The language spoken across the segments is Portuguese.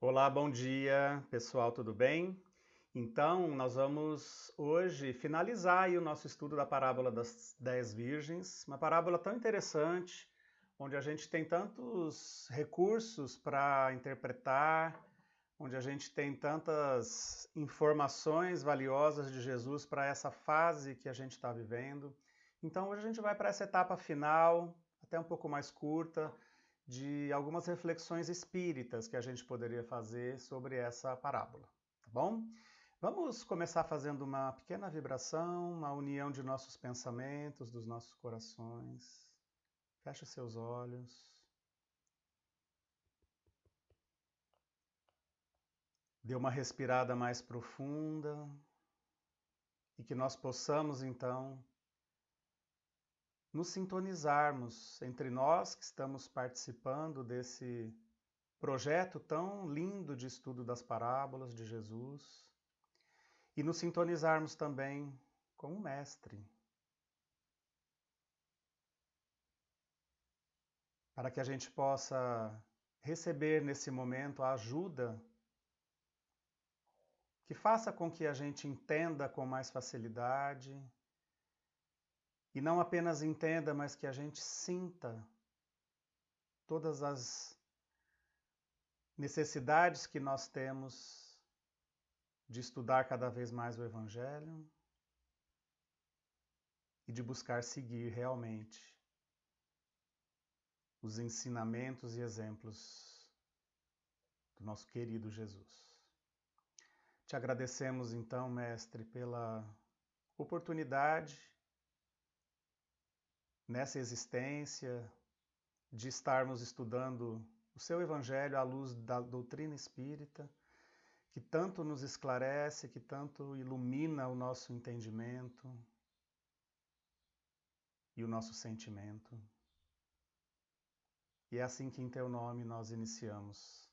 Olá, bom dia, pessoal, tudo bem? Então, nós vamos hoje finalizar aí o nosso estudo da parábola das 10 virgens, uma parábola tão interessante, onde a gente tem tantos recursos para interpretar, onde a gente tem tantas informações valiosas de Jesus para essa fase que a gente está vivendo. Então, hoje a gente vai para essa etapa final, até um pouco mais curta, de algumas reflexões espíritas que a gente poderia fazer sobre essa parábola, tá bom? Vamos começar fazendo uma pequena vibração, uma união de nossos pensamentos, dos nossos corações. Feche seus olhos. Dê uma respirada mais profunda e que nós possamos então nos sintonizarmos entre nós que estamos participando desse projeto tão lindo de estudo das parábolas de Jesus e nos sintonizarmos também com o Mestre, para que a gente possa receber nesse momento a ajuda que faça com que a gente entenda com mais facilidade e não apenas entenda, mas que a gente sinta todas as necessidades que nós temos de estudar cada vez mais o Evangelho e de buscar seguir realmente os ensinamentos e exemplos do nosso querido Jesus. Te agradecemos então, Mestre, pela oportunidade nessa existência de estarmos estudando o seu Evangelho à luz da doutrina espírita, que tanto nos esclarece, que tanto ilumina o nosso entendimento e o nosso sentimento. E é assim que em teu nome nós iniciamos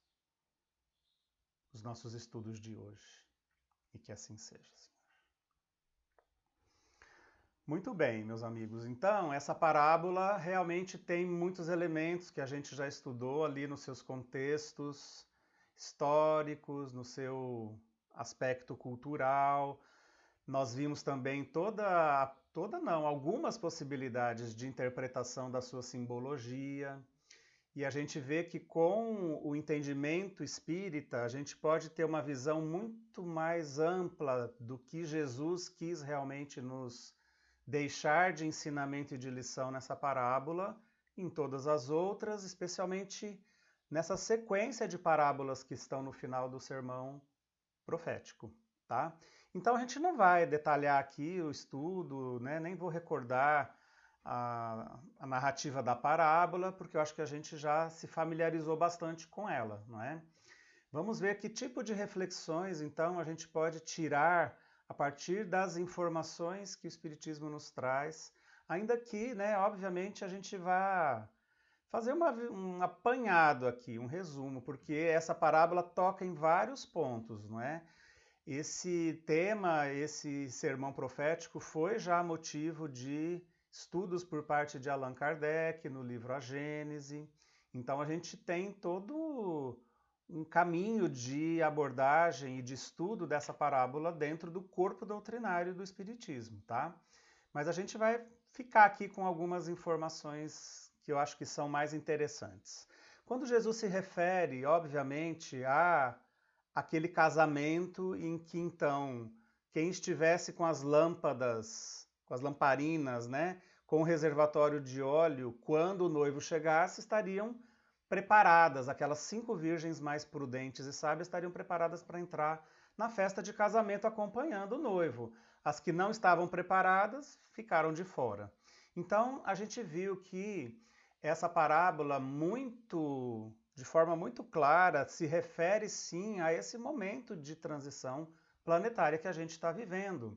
os nossos estudos de hoje. E que assim seja, Senhor. Muito bem, meus amigos. Então, essa parábola realmente tem muitos elementos que a gente já estudou ali nos seus contextos históricos, no seu aspecto cultural. Nós vimos também algumas possibilidades de interpretação da sua simbologia. E a gente vê que com o entendimento espírita, a gente pode ter uma visão muito mais ampla do que Jesus quis realmente nos deixar de ensinamento e de lição nessa parábola, em todas as outras, especialmente nessa sequência de parábolas que estão no final do sermão profético, tá? Então a gente não vai detalhar aqui o estudo, né? Nem vou recordar a narrativa da parábola, porque eu acho que a gente já se familiarizou bastante com ela, não é? Vamos ver que tipo de reflexões, então, a gente pode tirar a partir das informações que o Espiritismo nos traz, ainda que, né, obviamente, a gente vai fazer um apanhado aqui, um resumo, porque essa parábola toca em vários pontos, não é? Esse tema, esse sermão profético foi já motivo de estudos por parte de Allan Kardec no livro A Gênese. Então a gente tem todo um caminho de abordagem e de estudo dessa parábola dentro do corpo doutrinário do Espiritismo, tá? Mas a gente vai ficar aqui com algumas informações que eu acho que são mais interessantes. Quando Jesus se refere, obviamente, a aquele casamento em que então quem estivesse com as lâmpadas, com as lamparinas, né, com o reservatório de óleo, quando o noivo chegasse, estariam preparadas, aquelas 5 virgens mais prudentes e sábias estariam preparadas para entrar na festa de casamento acompanhando o noivo. As que não estavam preparadas ficaram de fora. Então a gente viu que essa parábola de forma muito clara, se refere sim a esse momento de transição planetária que a gente está vivendo,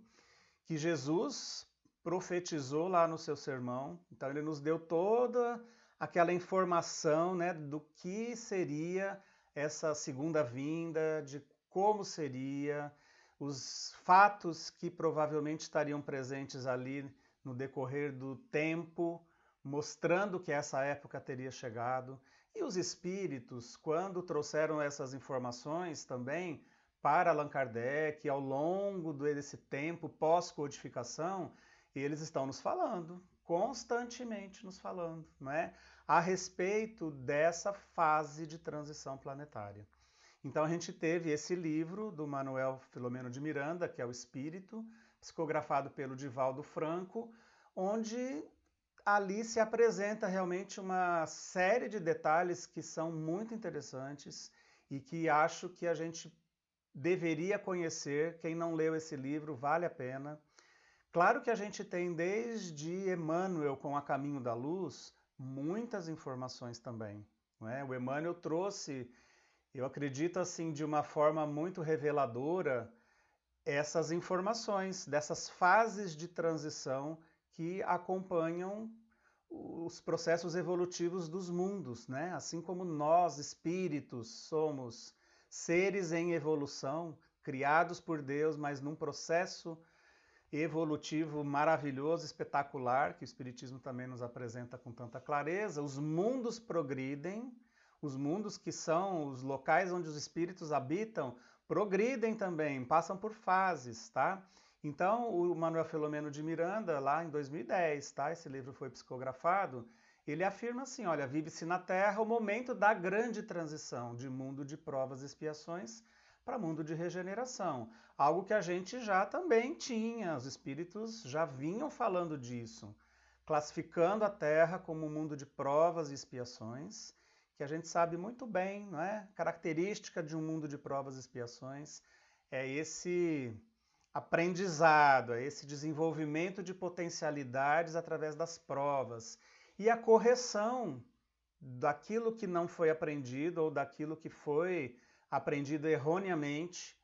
que Jesus profetizou lá no seu sermão. Então ele nos deu toda aquela informação, né, do que seria essa segunda vinda, de como seria, os fatos que provavelmente estariam presentes ali no decorrer do tempo, mostrando que essa época teria chegado. E os espíritos, quando trouxeram essas informações também para Allan Kardec, ao longo desse tempo pós-codificação, eles estão nos falando, constantemente nos falando, não é? A respeito dessa fase de transição planetária. Então a gente teve esse livro do Manuel Filomeno de Miranda, que é o Espírito, psicografado pelo Divaldo Franco, onde ali se apresenta realmente uma série de detalhes que são muito interessantes e que acho que a gente deveria conhecer. Quem não leu esse livro, vale a pena. Claro que a gente tem desde Emmanuel com A Caminho da Luz muitas informações também, não é? O Emmanuel trouxe, eu acredito assim, de uma forma muito reveladora, essas informações dessas fases de transição que acompanham os processos evolutivos dos mundos, né? Assim como nós, espíritos, somos seres em evolução, criados por Deus, mas num processo evolutivo maravilhoso, espetacular, que o Espiritismo também nos apresenta com tanta clareza. Os mundos progridem, os mundos que são os locais onde os espíritos habitam, progridem também, passam por fases, tá? Então, o Manuel Filomeno de Miranda, lá em 2010, tá? Esse livro foi psicografado, ele afirma assim, olha, vive-se na Terra o momento da grande transição de mundo de provas e expiações para mundo de regeneração. Algo que a gente já também tinha, os espíritos já vinham falando disso, classificando a Terra como um mundo de provas e expiações, que a gente sabe muito bem, não é? Característica de um mundo de provas e expiações é esse aprendizado, é esse desenvolvimento de potencialidades através das provas e a correção daquilo que não foi aprendido ou daquilo que foi aprendido erroneamente,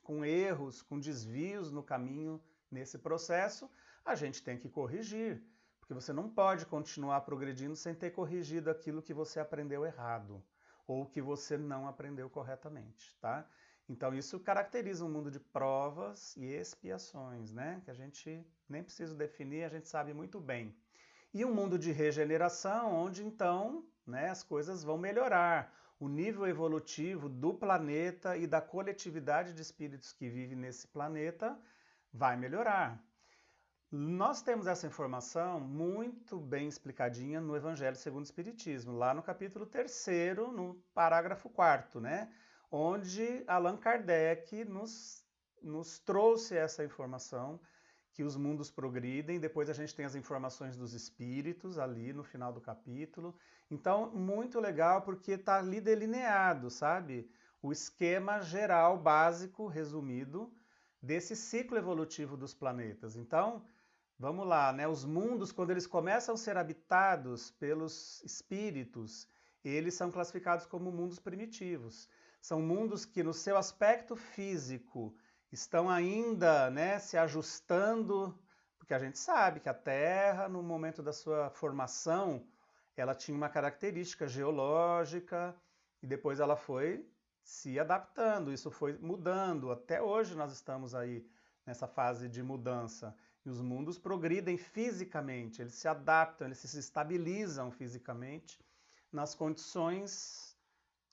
com erros, com desvios no caminho nesse processo, a gente tem que corrigir, porque você não pode continuar progredindo sem ter corrigido aquilo que você aprendeu errado ou que você não aprendeu corretamente, tá? Então isso caracteriza um mundo de provas e expiações, né? Que a gente nem precisa definir, a gente sabe muito bem. E um mundo de regeneração, onde então, né, as coisas vão melhorar. O nível evolutivo do planeta e da coletividade de espíritos que vive nesse planeta vai melhorar. Nós temos essa informação muito bem explicadinha no Evangelho segundo o Espiritismo, lá no capítulo 3º, no parágrafo 4º, né? Onde Allan Kardec nos trouxe essa informação, que os mundos progridem. Depois a gente tem as informações dos espíritos ali no final do capítulo. Então, muito legal porque está ali delineado, sabe? O esquema geral, básico, resumido, desse ciclo evolutivo dos planetas. Então, vamos lá, né? Os mundos, quando eles começam a ser habitados pelos espíritos, eles são classificados como mundos primitivos. São mundos que, no seu aspecto físico, estão ainda, né, se ajustando, porque a gente sabe que a Terra, no momento da sua formação, ela tinha uma característica geológica e depois ela foi se adaptando, isso foi mudando. Até hoje nós estamos aí nessa fase de mudança. E os mundos progridem fisicamente, eles se adaptam, eles se estabilizam fisicamente nas condições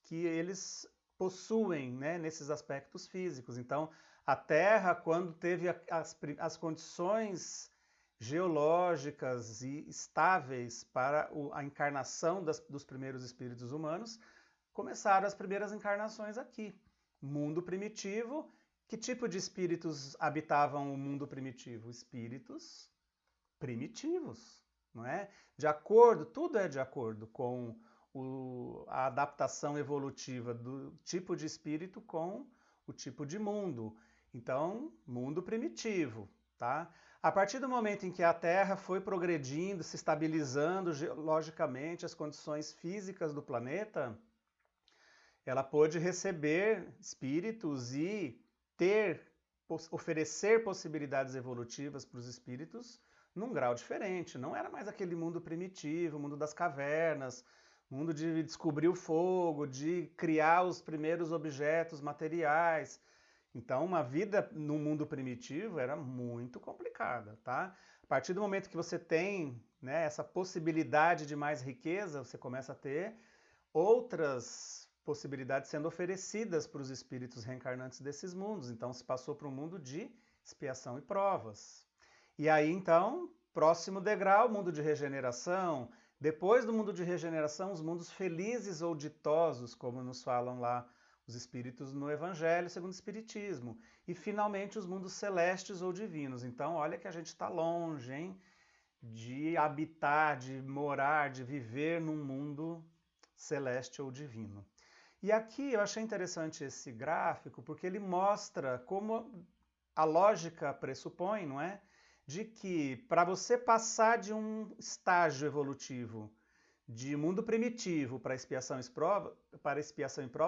que eles possuem, né, nesses aspectos físicos. Então, a Terra, quando teve as condições geológicas e estáveis para a encarnação dos primeiros espíritos humanos, começaram as primeiras encarnações aqui. Mundo primitivo. Que tipo de espíritos habitavam o mundo primitivo? Espíritos primitivos, não é? De acordo, tudo é de acordo com a adaptação evolutiva do tipo de espírito com o tipo de mundo. Então, mundo primitivo, tá? A partir do momento em que a Terra foi progredindo, se estabilizando geologicamente, as condições físicas do planeta, ela pôde receber espíritos e oferecer possibilidades evolutivas para os espíritos num grau diferente. Não era mais aquele mundo primitivo, mundo das cavernas, mundo de descobrir o fogo, de criar os primeiros objetos materiais. Então, uma vida no mundo primitivo era muito complicada, tá? A partir do momento que você tem, né, essa possibilidade de mais riqueza, você começa a ter outras possibilidades sendo oferecidas para os espíritos reencarnantes desses mundos. Então se passou para um mundo de expiação e provas. E aí então, próximo degrau, mundo de regeneração. Depois do mundo de regeneração, os mundos felizes ou ditosos, como nos falam lá os espíritos no Evangelho segundo o Espiritismo. E finalmente os mundos celestes ou divinos. Então olha que a gente está longe, hein? De habitar, de morar, de viver num mundo celeste ou divino. E aqui eu achei interessante esse gráfico porque ele mostra como a lógica pressupõe, não é? De que para você passar de um estágio evolutivo de mundo primitivo para expiação e prova,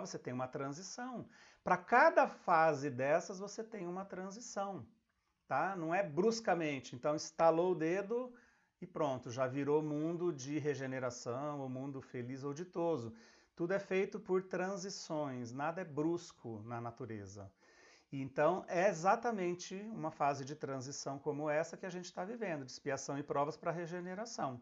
você tem uma transição. Para cada fase dessas você tem uma transição, tá? Não é bruscamente, então estalou o dedo e pronto, já virou mundo de regeneração, ou mundo feliz ou ditoso. Tudo é feito por transições, nada é brusco na natureza. Então, é exatamente uma fase de transição como essa que a gente está vivendo, de expiação e provas para regeneração.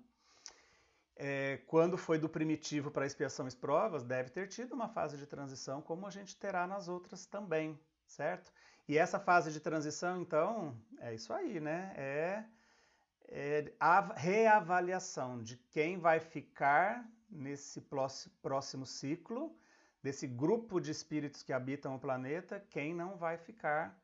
Quando foi do primitivo para expiação e provas, deve ter tido uma fase de transição, como a gente terá nas outras também, certo? E essa fase de transição, então, é isso aí, né? É a reavaliação de quem vai ficar nesse próximo ciclo, desse grupo de espíritos que habitam o planeta, quem não vai ficar,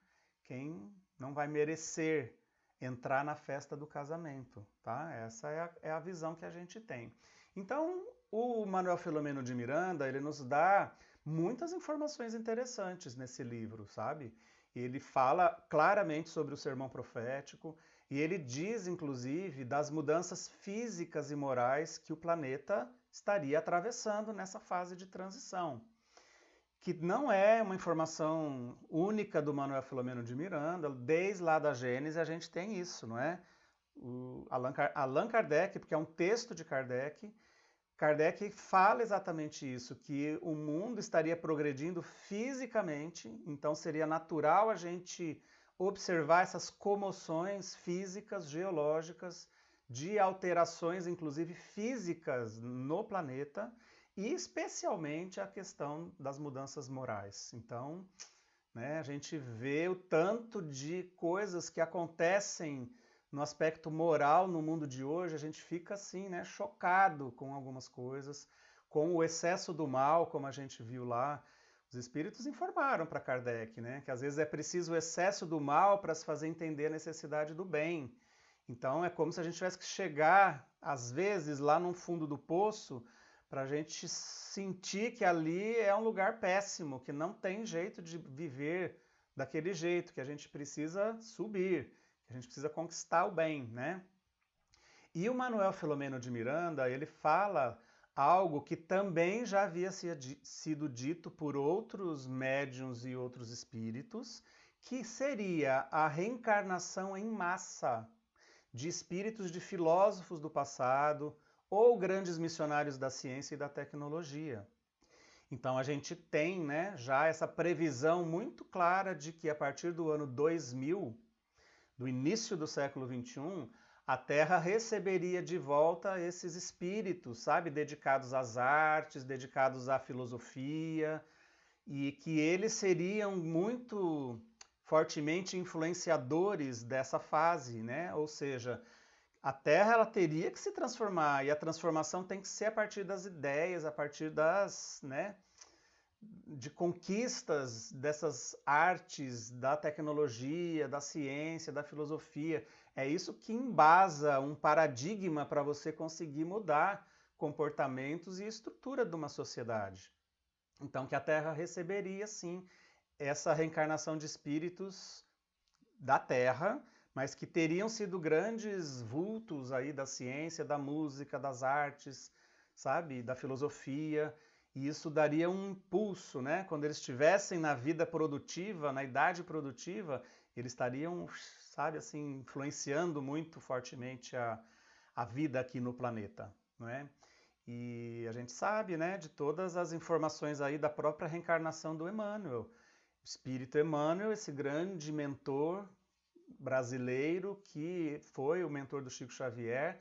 quem não vai merecer entrar na festa do casamento, tá? Essa é a visão que a gente tem. Então, o Manuel Filomeno de Miranda, ele nos dá muitas informações interessantes nesse livro, sabe? Ele fala claramente sobre o sermão profético, e ele diz, inclusive, das mudanças físicas e morais que o planeta estaria atravessando nessa fase de transição. Que não é uma informação única do Manuel Filomeno de Miranda, desde lá da Gênese a gente tem isso, não é? O Allan Kardec, porque é um texto de Kardec, Kardec fala exatamente isso, que o mundo estaria progredindo fisicamente, então seria natural a gente observar essas comoções físicas, geológicas, de alterações, inclusive físicas, no planeta, e especialmente a questão das mudanças morais. Então, né, a gente vê o tanto de coisas que acontecem no aspecto moral no mundo de hoje, a gente fica assim, né, chocado com algumas coisas, com o excesso do mal, como a gente viu lá. Os espíritos informaram para Kardec, né, que às vezes é preciso o excesso do mal para se fazer entender a necessidade do bem. Então é como se a gente tivesse que chegar, às vezes, lá no fundo do poço, para a gente sentir que ali é um lugar péssimo, que não tem jeito de viver daquele jeito, que a gente precisa subir, que a gente precisa conquistar o bem, né? E o Manuel Filomeno de Miranda, ele fala algo que também já havia sido dito por outros médiuns e outros espíritos, que seria a reencarnação em massa de espíritos de filósofos do passado ou grandes missionários da ciência e da tecnologia. Então a gente tem, né, já essa previsão muito clara de que a partir do ano 2000, do início do século XXI, a Terra receberia de volta esses espíritos, sabe, dedicados às artes, dedicados à filosofia, e que eles seriam muito fortemente influenciadores dessa fase, né? Ou seja, a Terra ela teria que se transformar, e a transformação tem que ser a partir das ideias, a partir das, né, de conquistas dessas artes, da tecnologia, da ciência, da filosofia. É isso que embasa um paradigma para você conseguir mudar comportamentos e estrutura de uma sociedade. Então, que a Terra receberia, sim, essa reencarnação de espíritos da Terra, mas que teriam sido grandes vultos aí da ciência, da música, das artes, sabe, da filosofia, e isso daria um impulso, né? Quando eles estivessem na vida produtiva, na idade produtiva, eles estariam, sabe, assim, influenciando muito fortemente a vida aqui no planeta, não é? E a gente sabe, né, de todas as informações aí da própria reencarnação do Emmanuel. O espírito Emmanuel, esse grande mentor brasileiro que foi o mentor do Chico Xavier,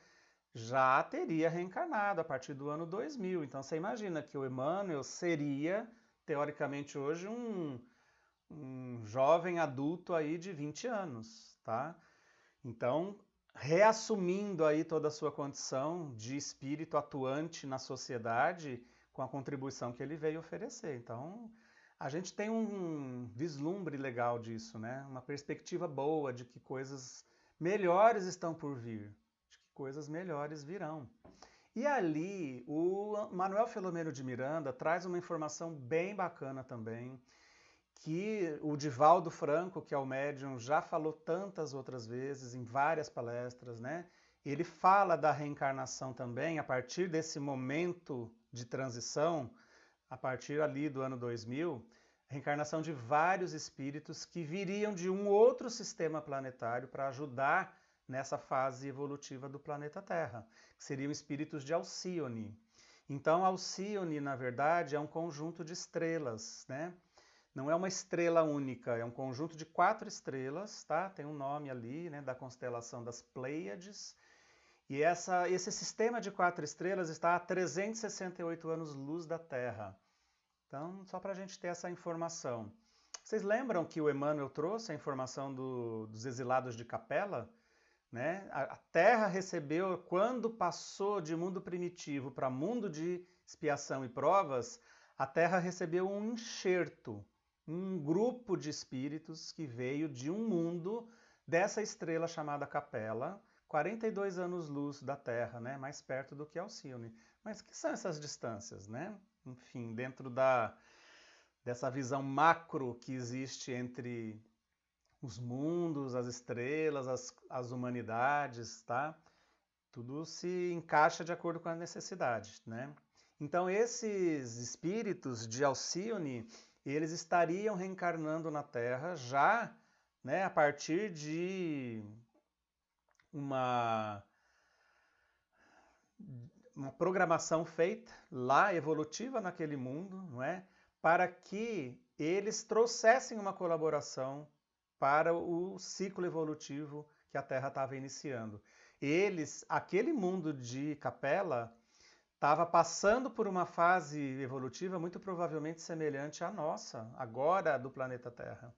já teria reencarnado a partir do ano 2000. Então você imagina que o Emmanuel seria, teoricamente hoje, um jovem adulto aí de 20 anos, tá? Então, reassumindo aí toda a sua condição de espírito atuante na sociedade com a contribuição que ele veio oferecer. Então, a gente tem um vislumbre legal disso, né? Uma perspectiva boa de que coisas melhores estão por vir, de que coisas melhores virão. E ali, o Manuel Filomeno de Miranda traz uma informação bem bacana também, que o Divaldo Franco, que é o médium, já falou tantas outras vezes, em várias palestras, né? Ele fala da reencarnação também, a partir desse momento de transição, a partir ali do ano 2000, reencarnação de vários espíritos que viriam de um outro sistema planetário para ajudar nessa fase evolutiva do planeta Terra, que seriam espíritos de Alcíone. Então, Alcíone, na verdade, é um conjunto de estrelas, né? Não é uma estrela única, é um conjunto de 4 estrelas, tá? Tem um nome ali, né, da constelação das Pleiades. E esse sistema de 4 estrelas está a 368 anos-luz da Terra. Então, só para a gente ter essa informação. Vocês lembram que o Emmanuel trouxe a informação dos exilados de Capela? Né? A Terra recebeu, quando passou de mundo primitivo para mundo de expiação e provas, a Terra recebeu um enxerto, um grupo de espíritos que veio de um mundo dessa estrela chamada Capela, 42 anos-luz da Terra, né? Mais perto do que Alcíone. Mas que são essas distâncias, né? Enfim, dentro dessa visão macro que existe entre os mundos, as estrelas, as humanidades, tá? Tudo se encaixa de acordo com a necessidade, né? Então, esses espíritos de Alcíone, eles estariam reencarnando na Terra já, né, a partir de uma programação feita lá, evolutiva naquele mundo, não é? Para que eles trouxessem uma colaboração para o ciclo evolutivo que a Terra estava iniciando. Aquele mundo de Capela, estava passando por uma fase evolutiva muito provavelmente semelhante à nossa, agora do planeta Terra.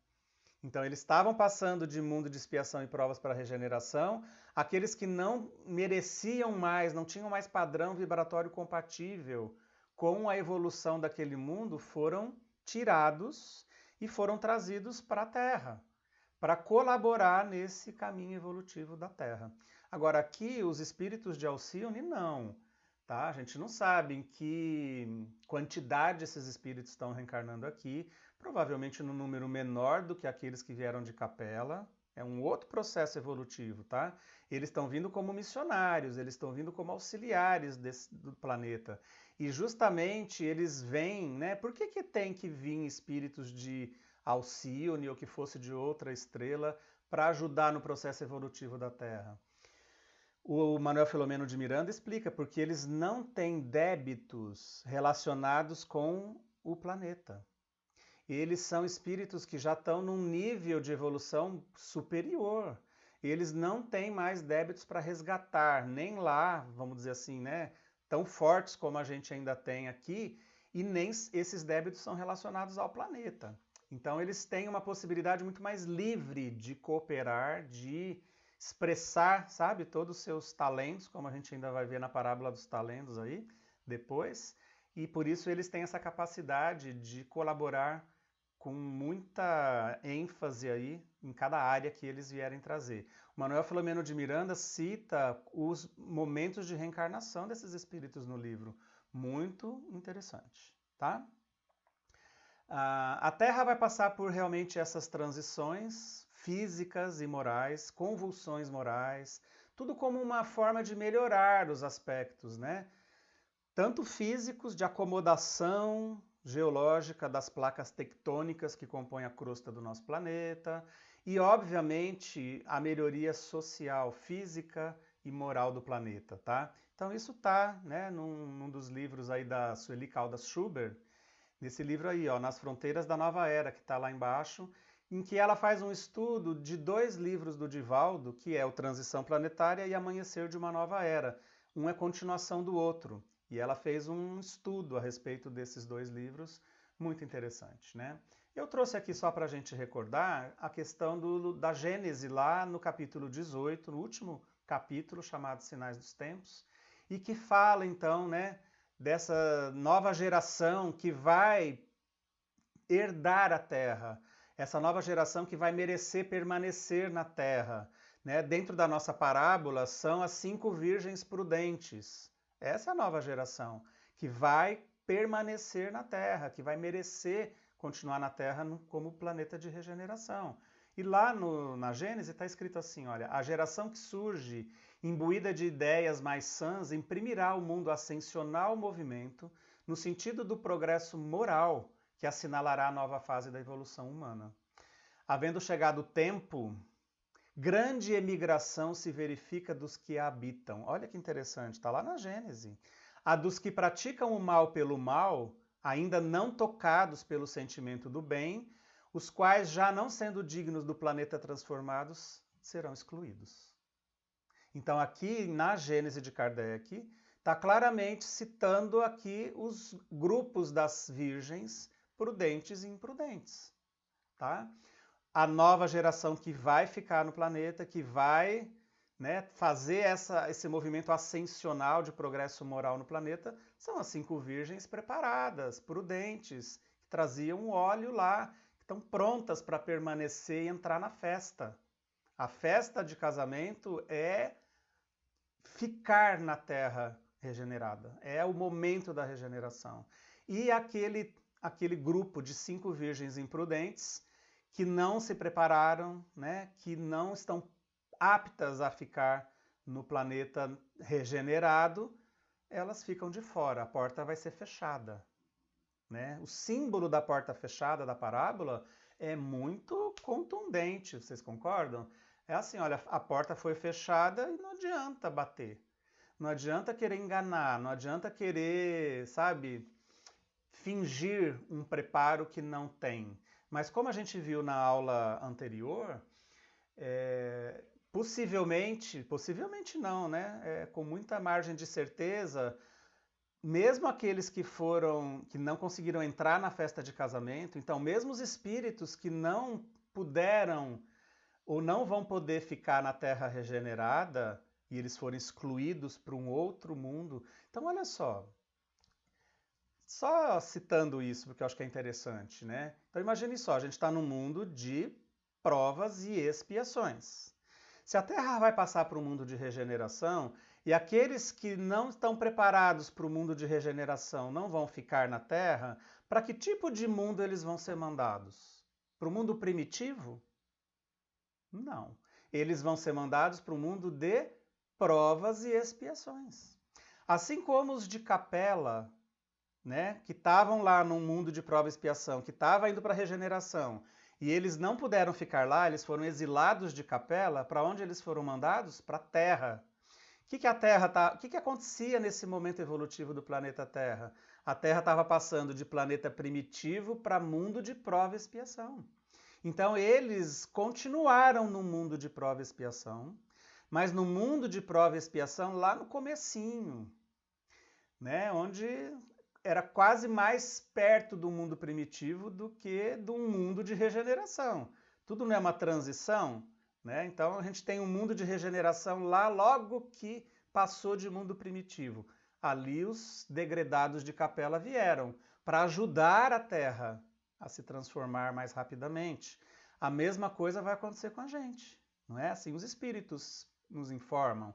Então, eles estavam passando de mundo de expiação e provas para regeneração. Aqueles que não mereciam mais, não tinham mais padrão vibratório compatível com a evolução daquele mundo, foram tirados e foram trazidos para a Terra, para colaborar nesse caminho evolutivo da Terra. Agora, aqui, os espíritos de Alcíone, não. Tá? A gente não sabe em que quantidade esses espíritos estão reencarnando aqui, provavelmente num número menor do que aqueles que vieram de Capela. É um outro processo evolutivo, tá? Eles estão vindo como missionários, eles estão vindo como auxiliares do planeta. E justamente eles vêm, né? Por que tem que vir espíritos de Alcíone ou que fosse de outra estrela para ajudar no processo evolutivo da Terra? O Manuel Filomeno de Miranda explica porque eles não têm débitos relacionados com o planeta. Eles são espíritos que já estão num nível de evolução superior. Eles não têm mais débitos para resgatar, nem lá, vamos dizer assim, né, tão fortes como a gente ainda tem aqui, e nem esses débitos são relacionados ao planeta. Então eles têm uma possibilidade muito mais livre de cooperar, de expressar, sabe, todos os seus talentos, como a gente ainda vai ver na parábola dos talentos aí, depois, e por isso eles têm essa capacidade de colaborar com muita ênfase aí em cada área que eles vierem trazer. O Manuel Filomeno de Miranda cita os momentos de reencarnação desses espíritos no livro. Muito interessante, tá? A Terra vai passar por realmente essas transições físicas e morais, convulsões morais, tudo como uma forma de melhorar os aspectos, né? Tanto físicos, de acomodação geológica das placas tectônicas que compõem a crosta do nosso planeta, e, obviamente, a melhoria social, física e moral do planeta, tá? Então, isso tá, né, num dos livros aí da Sueli Caldas Schubert, nesse livro aí, ó, Nas Fronteiras da Nova Era, que está lá embaixo, em que ela faz um estudo de 2 livros do Divaldo, que é o Transição Planetária e Amanhecer de uma Nova Era, um é continuação do outro. E ela fez um estudo a respeito desses dois livros, muito interessante, né? Eu trouxe aqui só para a gente recordar a questão da Gênese lá no capítulo 18, no último capítulo, chamado Sinais dos Tempos, e que fala então, né, dessa nova geração que vai herdar a terra, essa nova geração que vai merecer permanecer na terra, né? Dentro da nossa parábola são as 5 virgens prudentes. Essa é a nova geração que vai permanecer na terra, que vai merecer continuar na terra como planeta de regeneração. E lá na Gênesis está escrito assim, olha, a geração que surge imbuída de ideias mais sãs imprimirá ao mundo ascensional movimento no sentido do progresso moral que assinalará a nova fase da evolução humana. Havendo chegado o tempo, grande emigração se verifica dos que a habitam. Olha que interessante, está lá na Gênese. A dos que praticam o mal pelo mal, ainda não tocados pelo sentimento do bem, os quais, já não sendo dignos do planeta transformados, serão excluídos. Então aqui na Gênese de Kardec, está claramente citando aqui os grupos das virgens prudentes e imprudentes, tá? A nova geração que vai ficar no planeta, que vai, né, fazer esse movimento ascensional de progresso moral no planeta, são as 5 virgens preparadas, prudentes, que traziam o óleo lá, que estão prontas para permanecer e entrar na festa. A festa de casamento é ficar na terra regenerada, é o momento da regeneração. E aquele grupo de 5 virgens imprudentes que não se prepararam, né, que não estão aptas a ficar no planeta regenerado, elas ficam de fora, a porta vai ser fechada, né? O símbolo da porta fechada da parábola é muito contundente, vocês concordam? É assim, olha, a porta foi fechada e não adianta bater. Não adianta querer enganar, não adianta querer, sabe, fingir um preparo que não tem. Mas como a gente viu na aula anterior, possivelmente não, né? Com muita margem de certeza, mesmo aqueles que não conseguiram entrar na festa de casamento, então mesmo os espíritos que não puderam ou não vão poder ficar na Terra regenerada e eles foram excluídos para um outro mundo. Então olha só citando isso, porque eu acho que é interessante, né? Então imagine só, a gente está num mundo de provas e expiações. Se a Terra vai passar para um mundo de regeneração e aqueles que não estão preparados para o mundo de regeneração não vão ficar na Terra, para que tipo de mundo eles vão ser mandados? Para o mundo primitivo? Não. Eles vão ser mandados para um mundo de provas e expiações. Assim como os de capela, né, que estavam lá num mundo de prova e expiação, que estava indo para a regeneração, e eles não puderam ficar lá, eles foram exilados de capela, para onde eles foram mandados? Para a Terra. O que acontecia nesse momento evolutivo do planeta Terra? A Terra estava passando de planeta primitivo para mundo de prova e expiação. Então eles continuaram no mundo de prova e expiação, mas no mundo de prova e expiação lá no comecinho, né, onde era quase mais perto do mundo primitivo do que de um mundo de regeneração. Tudo não é uma transição, né? Então a gente tem um mundo de regeneração lá logo que passou de mundo primitivo. Ali os degredados de capela vieram para ajudar a Terra a se transformar mais rapidamente. A mesma coisa vai acontecer com a gente, não é? Assim os espíritos nos informam.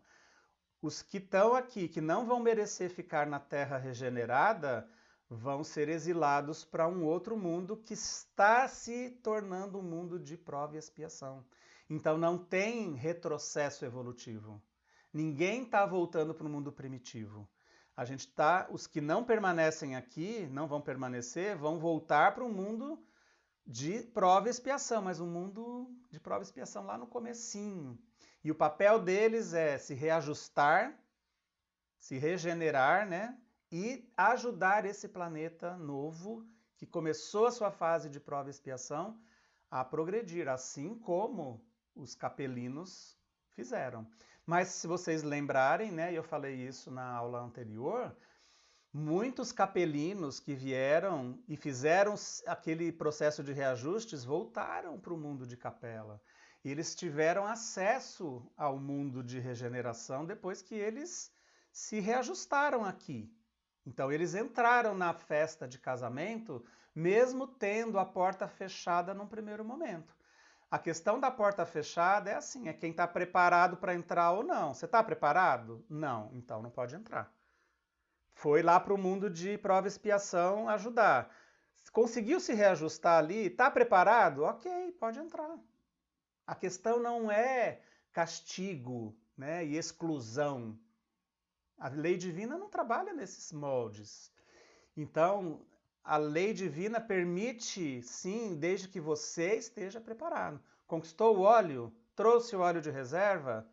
Os que estão aqui, que não vão merecer ficar na Terra regenerada, vão ser exilados para um outro mundo que está se tornando um mundo de prova e expiação. Então não tem retrocesso evolutivo. Ninguém está voltando para o mundo primitivo. Os que não permanecem aqui, não vão permanecer, vão voltar para um mundo de prova e expiação, mas um mundo de prova e expiação lá no comecinho. E o papel deles é se reajustar, se regenerar, né? E ajudar esse planeta novo, que começou a sua fase de prova e expiação, a progredir, assim como os capelinos fizeram. Mas se vocês lembrarem, né, e eu falei isso na aula anterior, muitos capelinos que vieram e fizeram aquele processo de reajustes voltaram para o mundo de capela. E eles tiveram acesso ao mundo de regeneração depois que eles se reajustaram aqui. Então eles entraram na festa de casamento mesmo tendo a porta fechada num primeiro momento. A questão da porta fechada é assim, é quem está preparado para entrar ou não. Você está preparado? Não, então não pode entrar. Foi lá para o mundo de prova e expiação ajudar. Conseguiu se reajustar ali? Está preparado? Ok, pode entrar. A questão não é castigo, né, e exclusão. A lei divina não trabalha nesses moldes. Então, a lei divina permite, sim, desde que você esteja preparado. Conquistou o óleo? Trouxe o óleo de reserva?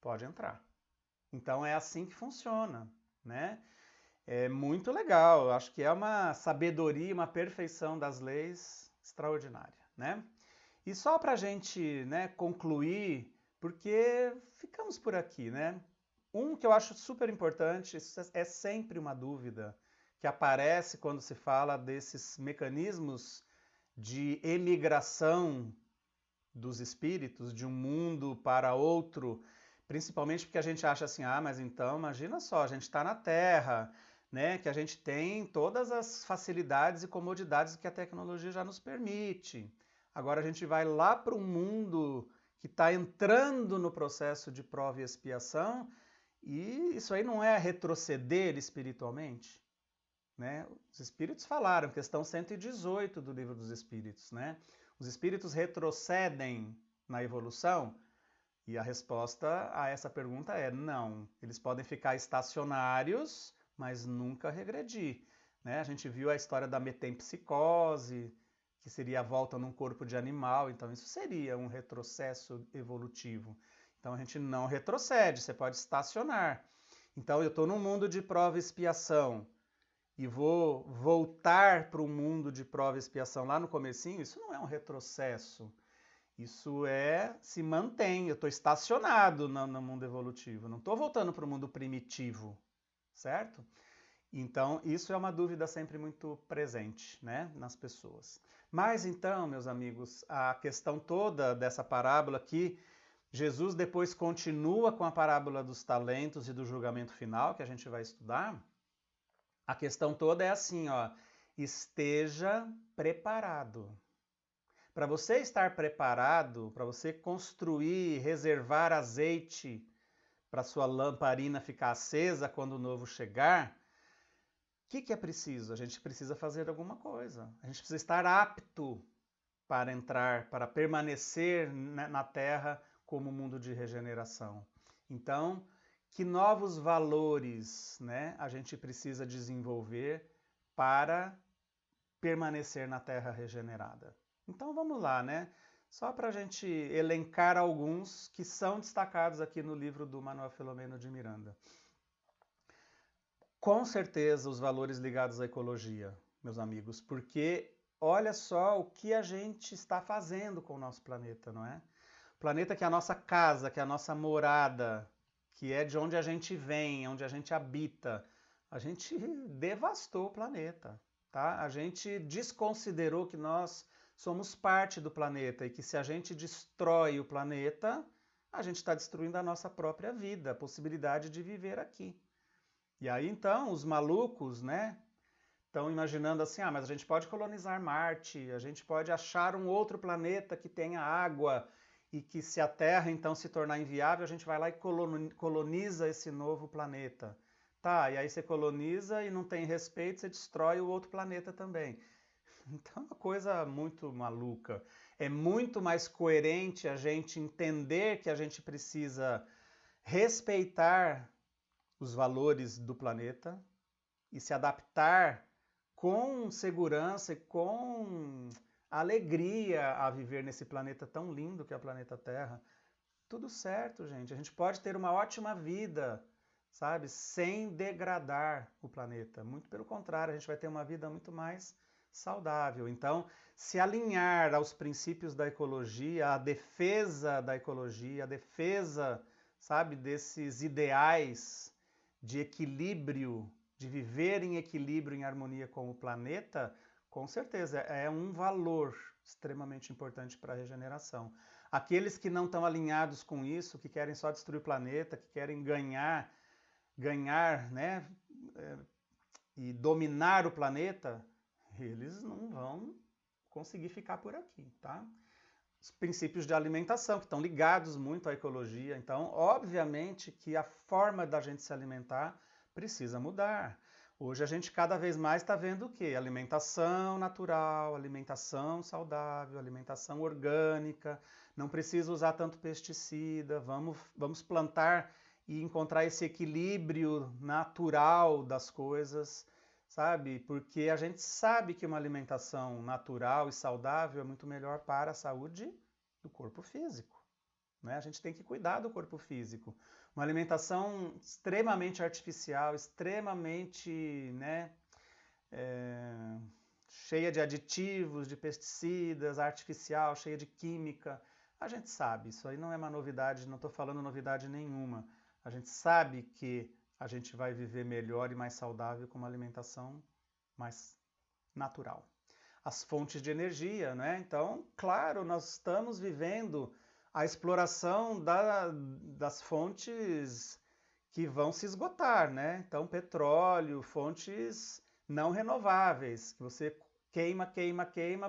Pode entrar. Então, é assim que funciona, né? É muito legal, eu acho que é uma sabedoria, uma perfeição das leis extraordinária, né? E só para a gente, né, concluir, porque ficamos por aqui, né? Um que eu acho super importante, isso é sempre uma dúvida que aparece quando se fala desses mecanismos de emigração dos espíritos de um mundo para outro, principalmente porque a gente acha assim, ah, mas então imagina só, a gente está na Terra, né, que a gente tem todas as facilidades e comodidades que a tecnologia já nos permite. Agora a gente vai lá para um mundo que está entrando no processo de prova e expiação, e isso aí não é retroceder espiritualmente? Né? Os espíritos falaram, questão 118 do Livro dos Espíritos, né? Os espíritos retrocedem na evolução? E a resposta a essa pergunta é não. Eles podem ficar estacionários, mas nunca regredir. Né? A gente viu a história da metempsicose, que seria a volta num corpo de animal, então isso seria um retrocesso evolutivo. Então a gente não retrocede, você pode estacionar. Então eu estou num mundo de prova e expiação e vou voltar para o mundo de prova e expiação lá no comecinho, isso não é um retrocesso. Isso se mantém, eu estou estacionado no mundo evolutivo, não estou voltando para o mundo primitivo, certo? Então, isso é uma dúvida sempre muito presente, né, nas pessoas. Mas então, meus amigos, a questão toda dessa parábola aqui, Jesus depois continua com a parábola dos talentos e do julgamento final, que a gente vai estudar. A questão toda é assim, ó, esteja preparado. Para você estar preparado, para você construir, reservar azeite para sua lamparina ficar acesa quando o novo chegar, o que é preciso? A gente precisa fazer alguma coisa. A gente precisa estar apto para entrar, para permanecer na Terra como mundo de regeneração. Então, que novos valores, né, a gente precisa desenvolver para permanecer na Terra regenerada? Então vamos lá, né? Só para a gente elencar alguns que são destacados aqui no livro do Manuel Filomeno de Miranda. Com certeza os valores ligados à ecologia, meus amigos, porque olha só o que a gente está fazendo com o nosso planeta, não é? O planeta que é a nossa casa, que é a nossa morada, que é de onde a gente vem, onde a gente habita. A gente devastou o planeta, tá? A gente desconsiderou que nós somos parte do planeta e que se a gente destrói o planeta, a gente está destruindo a nossa própria vida, a possibilidade de viver aqui. E aí então os malucos, né, estão imaginando assim, mas a gente pode colonizar Marte, a gente pode achar um outro planeta que tenha água e que se a Terra então se tornar inviável, a gente vai lá e coloniza esse novo planeta. Tá, e aí você coloniza e não tem respeito, você destrói o outro planeta também. Então é uma coisa muito maluca. É muito mais coerente a gente entender que a gente precisa respeitar os valores do planeta e se adaptar com segurança e com alegria a viver nesse planeta tão lindo que é o planeta Terra. Tudo certo, gente. A gente pode ter uma ótima vida, sabe? Sem degradar o planeta. Muito pelo contrário, a gente vai ter uma vida muito mais saudável. Então, se alinhar aos princípios da ecologia, a defesa da ecologia, a defesa sabe, desses ideais de equilíbrio, de viver em equilíbrio, em harmonia com o planeta, com certeza é um valor extremamente importante para a regeneração. Aqueles que não estão alinhados com isso, que querem só destruir o planeta, que querem ganhar, né, e dominar o planeta, eles não vão conseguir ficar por aqui, tá? Os princípios de alimentação, que estão ligados muito à ecologia. Então, obviamente que a forma da gente se alimentar precisa mudar. Hoje a gente cada vez mais está vendo o quê? Alimentação natural, alimentação saudável, alimentação orgânica, não precisa usar tanto pesticida, vamos plantar e encontrar esse equilíbrio natural das coisas, sabe? Porque a gente sabe que uma alimentação natural e saudável é muito melhor para a saúde do corpo físico, né? A gente tem que cuidar do corpo físico. Uma alimentação extremamente artificial, extremamente, né, cheia de aditivos, de pesticidas, artificial, cheia de química. A gente sabe, isso aí não é uma novidade, não estou falando novidade nenhuma. A gente sabe que a gente vai viver melhor e mais saudável com uma alimentação mais natural. As fontes de energia, né? Então, claro, nós estamos vivendo a exploração das fontes que vão se esgotar, né? Então, petróleo, fontes não renováveis, que você queima,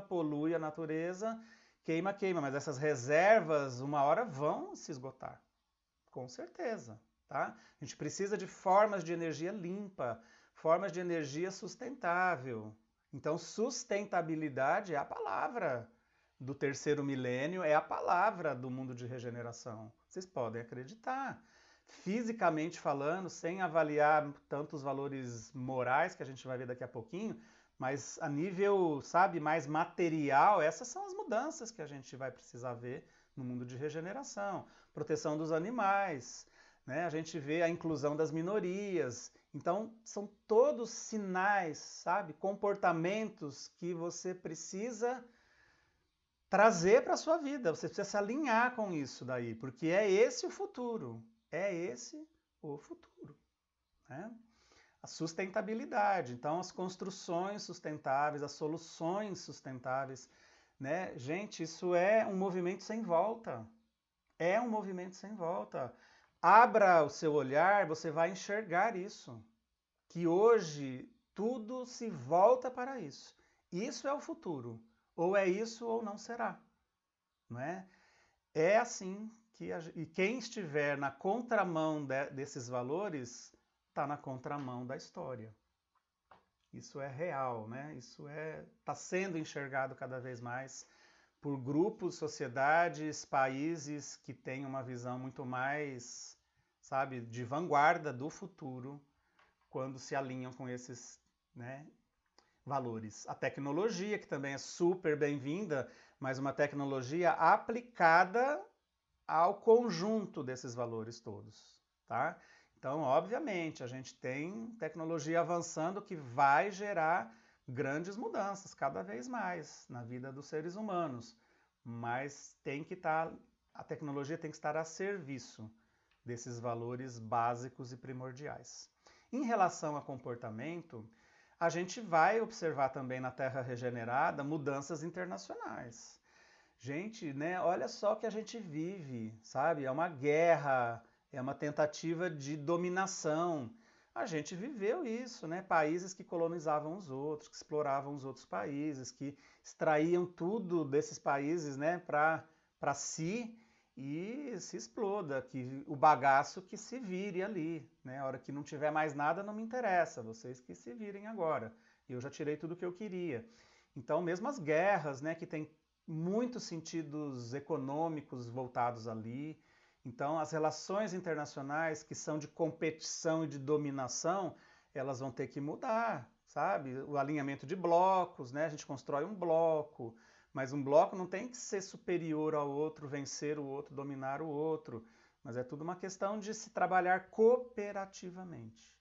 polui a natureza, queima, mas essas reservas, uma hora, vão se esgotar, com certeza. Tá? A gente precisa de formas de energia limpa, formas de energia sustentável. Então, sustentabilidade é a palavra do terceiro milênio, é a palavra do mundo de regeneração. Vocês podem acreditar. Fisicamente falando, sem avaliar tantos valores morais, que a gente vai ver daqui a pouquinho, mas a nível, sabe, mais material, essas são as mudanças que a gente vai precisar ver no mundo de regeneração. Proteção dos animais, né? A gente vê a inclusão das minorias. Então, são todos sinais, sabe? Comportamentos que você precisa trazer para a sua vida. Você precisa se alinhar com isso daí, porque é esse o futuro. É esse o futuro, né? A sustentabilidade. Então, as construções sustentáveis, as soluções sustentáveis, né? Gente, isso é um movimento sem volta. É um movimento sem volta. Abra o seu olhar, você vai enxergar isso. Que hoje tudo se volta para isso. Isso é o futuro. Ou é isso ou não será. Não é? É assim que e quem estiver na contramão desses valores está na contramão da história. Isso é real, né? Isso está sendo enxergado cada vez mais por grupos, sociedades, países que têm uma visão muito mais, sabe, de vanguarda do futuro quando se alinham com esses, né, valores. A tecnologia, que também é super bem-vinda, mas uma tecnologia aplicada ao conjunto desses valores todos, tá? Então, obviamente, a gente tem tecnologia avançando que vai gerar grandes mudanças cada vez mais na vida dos seres humanos, mas a tecnologia tem que estar a serviço desses valores básicos e primordiais. Em relação a comportamento, a gente vai observar também na Terra regenerada mudanças internacionais. Gente, né, olha só o que a gente vive, sabe? É uma guerra, é uma tentativa de dominação. A gente viveu isso, né? Países que colonizavam os outros, que exploravam os outros países, que extraíam tudo desses países, né, para si e se exploda, que o bagaço que se vire ali, né? A hora que não tiver mais nada não me interessa, vocês que se virem agora. Eu já tirei tudo o que eu queria. Então, mesmo as guerras, né, que tem muitos sentidos econômicos voltados ali. Então, as relações internacionais que são de competição e de dominação, elas vão ter que mudar, sabe? O alinhamento de blocos, né? A gente constrói um bloco, mas um bloco não tem que ser superior ao outro, vencer o outro, dominar o outro, mas é tudo uma questão de se trabalhar cooperativamente,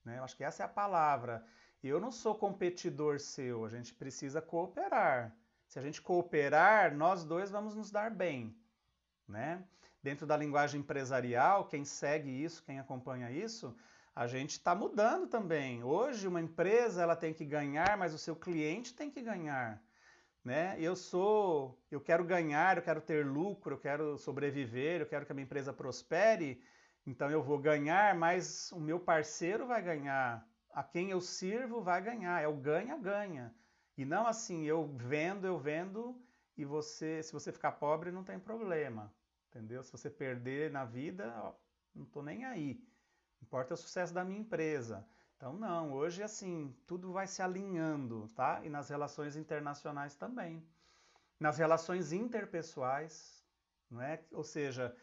né? Eu acho que essa é a palavra. Eu não sou competidor seu, a gente precisa cooperar. Se a gente cooperar, nós dois vamos nos dar bem, né? dentro da linguagem empresarial, quem segue isso, quem acompanha isso, a gente está mudando também. Hoje, uma empresa ela tem que ganhar, mas o seu cliente tem que ganhar. Né? Eu quero ganhar, eu quero ter lucro, eu quero sobreviver, eu quero que a minha empresa prospere, então eu vou ganhar, mas o meu parceiro vai ganhar, a quem eu sirvo vai ganhar, é o ganha-ganha. E não assim, eu vendo, e você, se você ficar pobre, não tem problema, entendeu? Se você perder na vida, ó, não estou nem aí. Importa o sucesso da minha empresa. Então, não, hoje, assim, tudo vai se alinhando, tá? E nas relações internacionais também. Nas relações interpessoais, não é? Ou seja,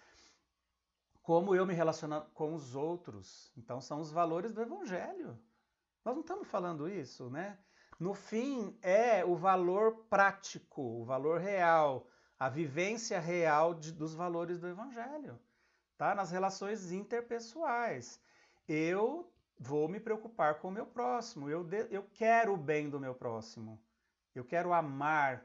como eu me relaciono com os outros. Então, são os valores do Evangelho. Nós não estamos falando isso, né? No fim, é o valor prático, o valor real, a vivência real dos valores do Evangelho, tá? Nas relações interpessoais. Eu vou me preocupar com o meu próximo, eu quero o bem do meu próximo, eu quero amar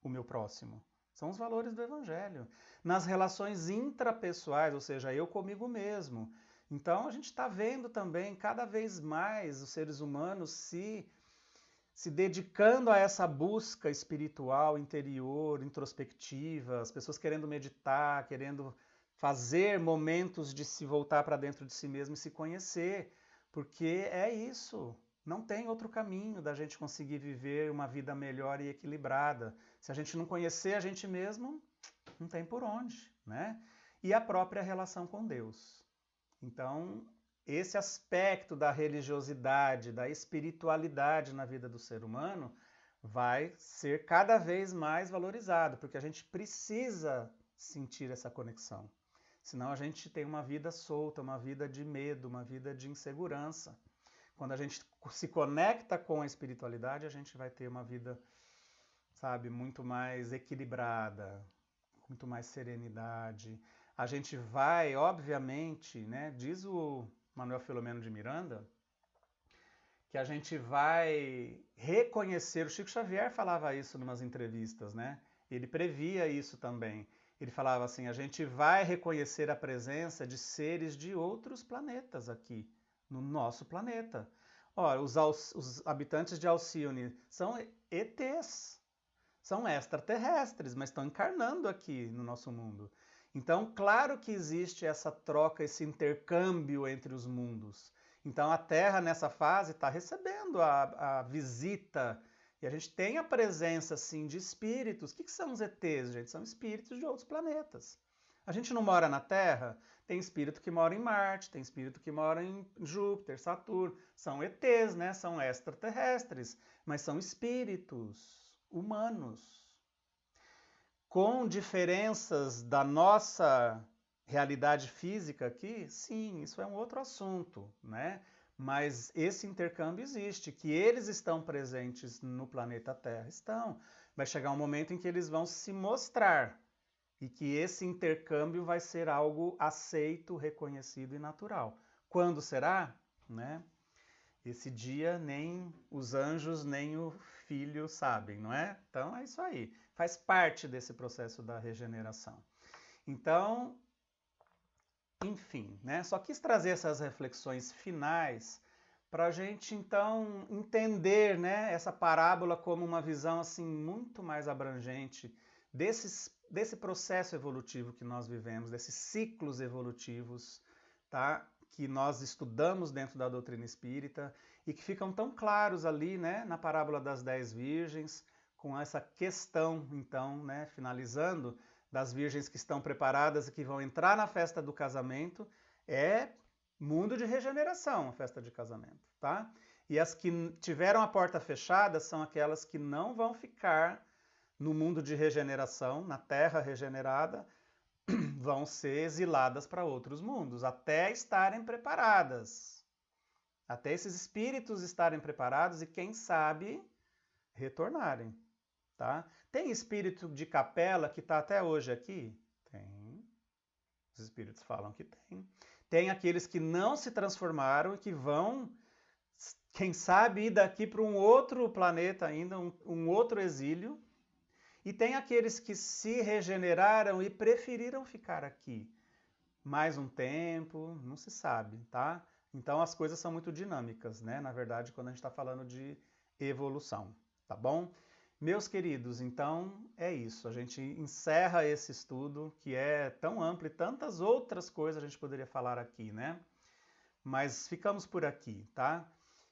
o meu próximo. São os valores do Evangelho. Nas relações intrapessoais, ou seja, eu comigo mesmo. Então a gente está vendo também cada vez mais os seres humanos se dedicando a essa busca espiritual, interior, introspectiva, as pessoas querendo meditar, querendo fazer momentos de se voltar para dentro de si mesmo e se conhecer, porque é isso. Não tem outro caminho da gente conseguir viver uma vida melhor e equilibrada. Se a gente não conhecer a gente mesmo, não tem por onde, né? E a própria relação com Deus. Então, esse aspecto da religiosidade, da espiritualidade na vida do ser humano vai ser cada vez mais valorizado, porque a gente precisa sentir essa conexão. Senão a gente tem uma vida solta, uma vida de medo, uma vida de insegurança. Quando a gente se conecta com a espiritualidade, a gente vai ter uma vida, sabe, muito mais equilibrada, muito mais serenidade. A gente vai, obviamente, né, diz o Manuel Filomeno de Miranda, que a gente vai reconhecer, o Chico Xavier falava isso em umas entrevistas, né? Ele previa isso também. Ele falava assim, a gente vai reconhecer a presença de seres de outros planetas aqui, no nosso planeta. Ora, os habitantes de Alcione são ETs, são extraterrestres, mas estão encarnando aqui no nosso mundo. Então, claro que existe essa troca, esse intercâmbio entre os mundos. Então, a Terra, nessa fase, está recebendo a visita, e a gente tem a presença, assim, de espíritos. O que são os ETs, gente? São espíritos de outros planetas. A gente não mora na Terra, tem espírito que mora em Marte, tem espírito que mora em Júpiter, Saturno. São ETs, né? São extraterrestres, mas são espíritos humanos, com diferenças da nossa realidade física aqui, sim, isso é um outro assunto, né? Mas esse intercâmbio existe, que eles estão presentes no planeta Terra, estão. Vai chegar um momento em que eles vão se mostrar e que esse intercâmbio vai ser algo aceito, reconhecido e natural. Quando será? Né? Esse dia nem os anjos nem o filho sabem, não é? Então é isso aí. Faz parte desse processo da regeneração. Então, enfim, né? Só quis trazer essas reflexões finais para a gente então entender, né, essa parábola como uma visão assim muito mais abrangente desse processo evolutivo que nós vivemos, desses ciclos evolutivos, tá? Que nós estudamos dentro da doutrina espírita e que ficam tão claros ali, né, na parábola das 10 virgens, com essa questão, então, né, finalizando, das virgens que estão preparadas e que vão entrar na festa do casamento, é mundo de regeneração, a festa de casamento, tá? E as que tiveram a porta fechada são aquelas que não vão ficar no mundo de regeneração, na terra regenerada, vão ser exiladas para outros mundos, até estarem preparadas. Até esses espíritos estarem preparados e, quem sabe, retornarem. Tá? Tem espírito de capela que está até hoje aqui? Tem. Os espíritos falam que tem. Tem aqueles que não se transformaram e que vão, quem sabe, ir daqui para um outro planeta ainda, um outro exílio. E tem aqueles que se regeneraram e preferiram ficar aqui mais um tempo, não se sabe, tá? Então as coisas são muito dinâmicas, né? Na verdade, quando a gente está falando de evolução, tá bom? Meus queridos, então é isso. A gente encerra esse estudo que é tão amplo e tantas outras coisas a gente poderia falar aqui, né? Mas ficamos por aqui, tá?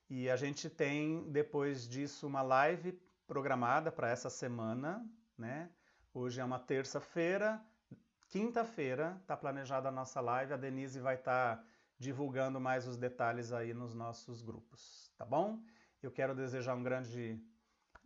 E a gente tem depois disso uma live programada para essa semana, né? Hoje é uma terça-feira, quinta-feira está planejada a nossa live. A Denise vai estar divulgando mais os detalhes aí nos nossos grupos, tá bom? Eu quero desejar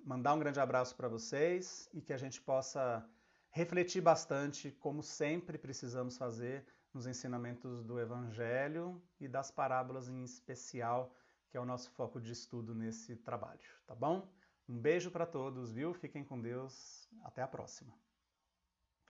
mandar um grande abraço para vocês e que a gente possa refletir bastante, como sempre precisamos fazer nos ensinamentos do Evangelho e das parábolas em especial, que é o nosso foco de estudo nesse trabalho, tá bom? Um beijo para todos, viu? Fiquem com Deus. Até a próxima.